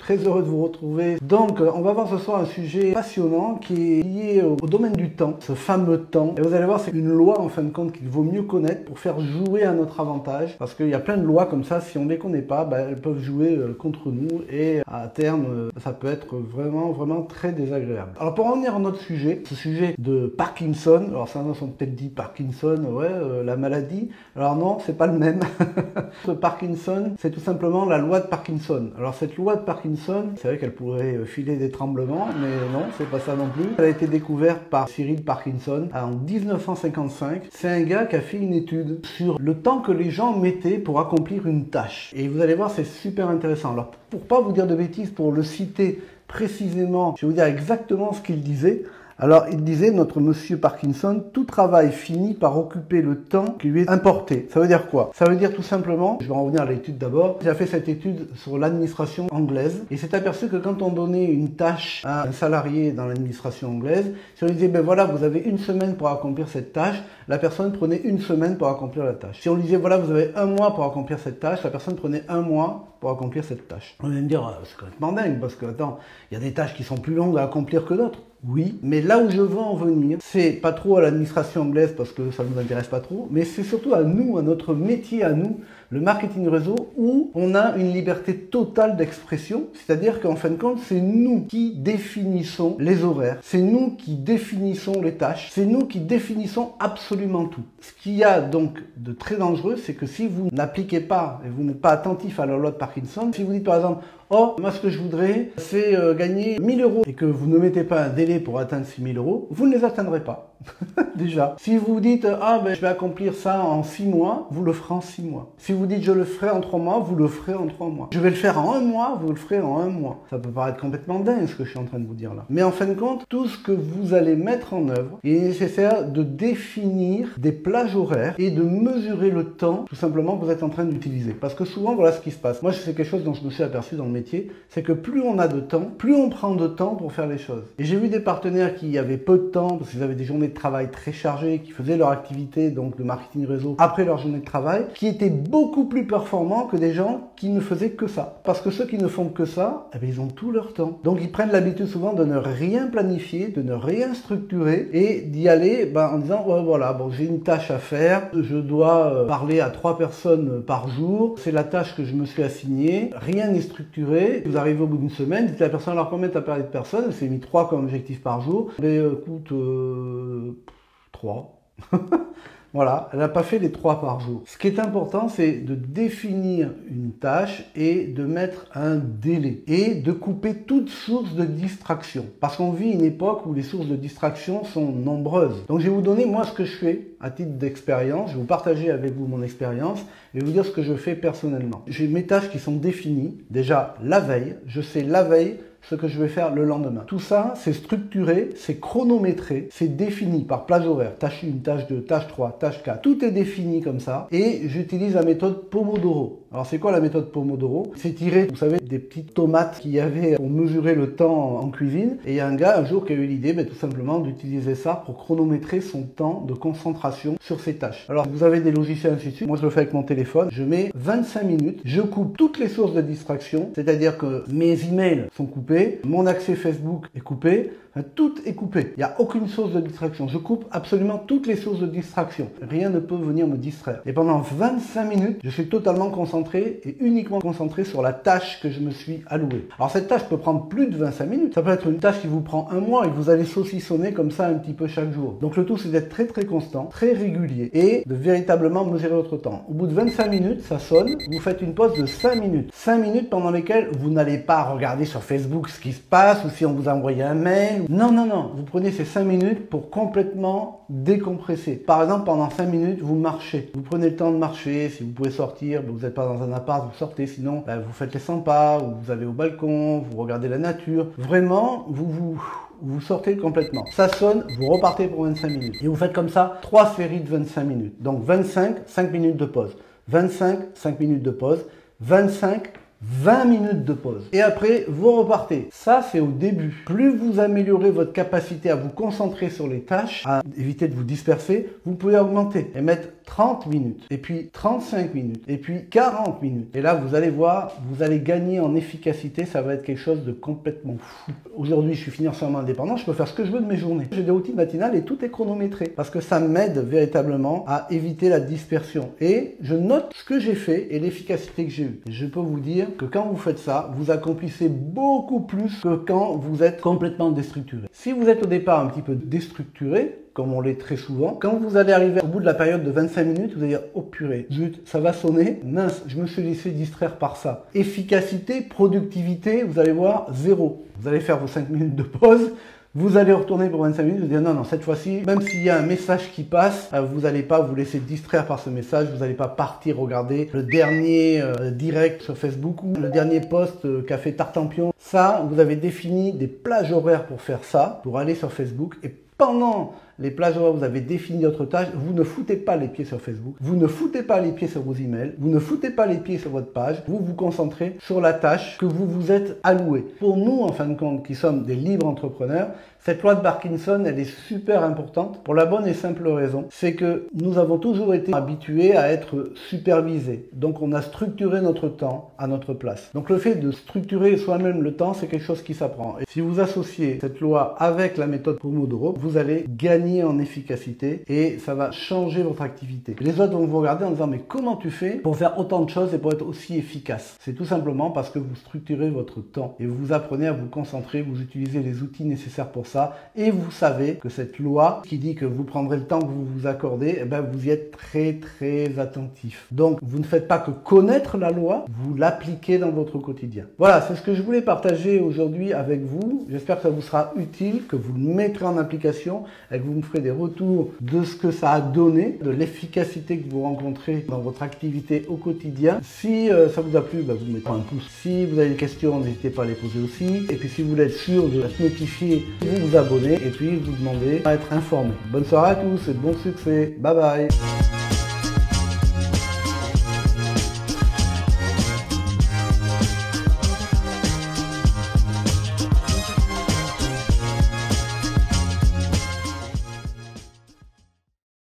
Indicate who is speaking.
Speaker 1: très heureux de vous retrouver. Donc, on va voir ce soir un sujet passionnant qui est lié au domaine du temps, ce fameux temps. Et vous allez voir, c'est une loi en fin de compte qu'il vaut mieux connaître pour faire jouer à notre avantage. Parce qu'il y a plein de lois comme ça, si on ne les connaît pas, elles peuvent jouer contre nous et à terme, ça peut être vraiment très désagréable. Alors, pour en venir à notre sujet, ce sujet de Parkinson, alors certains sont peut-être dit Parkinson, ouais, la maladie. Alors non, c'est pas le même. Ce Parkinson, c'est tout simplement la loi de Parkinson. Alors cette loi de Parkinson, c'est vrai qu'elle pourrait filer des tremblements, mais non, c'est pas ça non plus. Elle a été découverte par Cyril Parkinson en 1955. C'est un gars qui a fait une étude sur le temps que les gens mettaient pour accomplir une tâche. Et vous allez voir, c'est super intéressant. Alors pour pas vous dire de bêtises, pour le citer précisément, je vais vous dire exactement ce qu'il disait. Alors, il disait, notre monsieur Parkinson, tout travail finit par occuper le temps qui lui est importé. Ça veut dire quoi? Ça veut dire tout simplement, je vais en revenir à l'étude d'abord, j'ai fait cette étude sur l'administration anglaise et s'est aperçu que quand on donnait une tâche à un salarié dans l'administration anglaise, si on lui disait, ben voilà, vous avez une semaine pour accomplir cette tâche, la personne prenait une semaine pour accomplir la tâche. Si on lui disait, voilà, vous avez un mois pour accomplir cette tâche, la personne prenait un mois pour accomplir cette tâche. On va me dire, c'est complètement dingue, parce que, attends, il y a des tâches qui sont plus longues à accomplir que d'autres. Oui, mais là où je veux en venir, c'est pas trop à l'administration anglaise parce que ça ne nous intéresse pas trop, mais c'est surtout à nous, à notre métier, à nous, le marketing réseau, où on a une liberté totale d'expression, c'est-à-dire qu'en fin de compte, c'est nous qui définissons les horaires, c'est nous qui définissons les tâches, c'est nous qui définissons absolument tout. Ce qu'il y a donc de très dangereux, c'est que si vous n'appliquez pas et vous n'êtes pas attentif à la loi de Parkinson, si vous dites par exemple, oh, moi ce que je voudrais, c'est gagner 1000 euros et que vous ne mettez pas un délai pour atteindre ces 1000 euros, vous ne les atteindrez pas. Déjà. Si vous dites, ah ben je vais accomplir ça en 6 mois, vous le ferez en 6 mois. Si vous dites, je le ferai en 3 mois, vous le ferez en 3 mois. Je vais le faire en 1 mois, vous le ferez en 1 mois. Ça peut paraître complètement dingue ce que je suis en train de vous dire là. Mais en fin de compte, tout ce que vous allez mettre en œuvre, il est nécessaire de définir des plages horaires et de mesurer le temps, tout simplement, que vous êtes en train d'utiliser. Parce que souvent, voilà ce qui se passe. Moi, c'est quelque chose dont je me suis aperçu dans le métier, c'est que plus on a de temps, plus on prend de temps pour faire les choses. Et j'ai vu des partenaires qui avaient peu de temps, parce qu'ils avaient des journées de travail très chargées, qui faisaient leur activité, donc de marketing réseau, après leur journée de travail, qui étaient beaucoup plus performants que des gens qui ne faisaient que ça. Parce que ceux qui ne font que ça, eh bien, ils ont tout leur temps. Donc ils prennent l'habitude souvent de ne rien planifier, de ne rien structurer et d'y aller en disant, ouais, voilà, bon, j'ai une tâche à faire, je dois parler à 3 personnes par jour, c'est la tâche que je me suis assignée, rien n'est structuré. Vous arrivez au bout d'une semaine, dites à la personne, alors combien tu as parlé de personnes? Elle s'est mis 3 comme objectif par jour. Mais écoute, 3. Voilà, elle n'a pas fait les 3 par jour. Ce qui est important, c'est de définir une tâche et de mettre un délai. Et de couper toute source de distraction. Parce qu'on vit une époque où les sources de distraction sont nombreuses. Donc je vais vous donner, moi, ce que je fais à titre d'expérience. Je vais vous partager avec vous mon expérience et vous dire ce que je fais personnellement. J'ai mes tâches qui sont définies. Déjà, la veille. Je sais la veille ce que je vais faire le lendemain. Tout ça, c'est structuré, c'est chronométré, c'est défini par plage horaire. Tâche 1, tâche 2, tâche 3, tâche 4. Tout est défini comme ça. Et j'utilise la méthode Pomodoro. Alors, c'est quoi la méthode Pomodoro? C'est tiré, vous savez, des petites tomates qu'il y avait pour mesurer le temps en cuisine. Et il y a un gars, un jour, qui a eu l'idée, tout simplement, d'utiliser ça pour chronométrer son temps de concentration sur ses tâches. Alors, vous avez des logiciels ainsi de suite. Moi, je le fais avec mon téléphone. Je mets 25 minutes. Je coupe toutes les sources de distraction. C'est-à-dire que mes emails sont coupés. Mon accès Facebook est coupé. Tout est coupé. Il n'y a aucune source de distraction. Je coupe absolument toutes les sources de distraction. Rien ne peut venir me distraire. Et pendant 25 minutes, je suis totalement concentré et uniquement concentré sur la tâche que je me suis allouée. Alors cette tâche peut prendre plus de 25 minutes. Ça peut être une tâche qui vous prend 1 mois et vous allez saucissonner comme ça un petit peu chaque jour. Donc le tout, c'est d'être très constant, très régulier et de véritablement mesurer votre temps. Au bout de 25 minutes, ça sonne. Vous faites une pause de 5 minutes. 5 minutes pendant lesquelles vous n'allez pas regarder sur Facebook ce qui se passe ou si on vous a envoyé un mail. Non. Vous prenez ces 5 minutes pour complètement décompresser. Par exemple, pendant 5 minutes, vous marchez. Vous prenez le temps de marcher. Si vous pouvez sortir, vous n'êtes pas dans un appart, vous sortez. Sinon, vous faites les 100 pas, ou vous allez au balcon, vous regardez la nature. Vraiment, vous sortez complètement. Ça sonne, vous repartez pour 25 minutes. Et vous faites comme ça 3 séries de 25 minutes. Donc 25, 5 minutes de pause. 25, 5 minutes de pause. 25, 20 minutes de pause. Et après, vous repartez. Ça, c'est au début. Plus vous améliorez votre capacité à vous concentrer sur les tâches, à éviter de vous disperser, vous pouvez augmenter et mettre 30 minutes, et puis 35 minutes, et puis 40 minutes. Et là, vous allez voir, vous allez gagner en efficacité, ça va être quelque chose de complètement fou. Aujourd'hui, je suis financièrement indépendant, je peux faire ce que je veux de mes journées. J'ai des routines matinales et tout est chronométré, parce que ça m'aide véritablement à éviter la dispersion. Et je note ce que j'ai fait et l'efficacité que j'ai eue. Et je peux vous dire que quand vous faites ça, vous accomplissez beaucoup plus que quand vous êtes complètement déstructuré. Si vous êtes au départ un petit peu déstructuré, comme on l'est très souvent, quand vous allez arriver au bout de la période de 25 minutes, vous allez dire « Oh purée, zut, ça va sonner, mince, je me suis laissé distraire par ça ». Efficacité, productivité, vous allez voir, zéro. Vous allez faire vos 5 minutes de pause, vous allez retourner pour 25 minutes, vous dire non, cette fois-ci, même s'il y a un message qui passe, vous n'allez pas vous laisser distraire par ce message, vous n'allez pas partir regarder le dernier direct sur Facebook ou le dernier post qu'a fait Tartampion. Ça, vous avez défini des plages horaires pour faire ça, pour aller sur Facebook, et pendant les plages horaires, vous avez défini votre tâche, vous ne foutez pas les pieds sur Facebook, vous ne foutez pas les pieds sur vos emails, vous ne foutez pas les pieds sur votre page, vous vous concentrez sur la tâche que vous vous êtes allouée. Pour nous, en fin de compte, qui sommes des libres entrepreneurs, cette loi de Parkinson, elle est super importante pour la bonne et simple raison, c'est que nous avons toujours été habitués à être supervisés. Donc on a structuré notre temps à notre place. Donc le fait de structurer soi-même le temps, c'est quelque chose qui s'apprend. Et si vous associez cette loi avec la méthode Pomodoro, vous allez gagner en efficacité et ça va changer votre activité. Les autres vont vous regarder en disant mais comment tu fais pour faire autant de choses et pour être aussi efficace? C'est tout simplement parce que vous structurez votre temps et vous apprenez à vous concentrer, vous utilisez les outils nécessaires pour ça et vous savez que cette loi qui dit que vous prendrez le temps que vous vous accordez, eh ben vous y êtes très attentif. Donc vous ne faites pas que connaître la loi, vous l'appliquez dans votre quotidien. Voilà, c'est ce que je voulais partager aujourd'hui avec vous. J'espère que ça vous sera utile, que vous le mettrez en application et que vous me ferez des retours de ce que ça a donné, de l'efficacité que vous rencontrez dans votre activité au quotidien. Si ça vous a plu, vous mettez un pouce. Si vous avez des questions, n'hésitez pas à les poser aussi. Et puis si vous voulez être sûr de être notifié, vous abonner et puis vous demandez à être informé. Bonne soirée à tous et bon succès. Bye bye.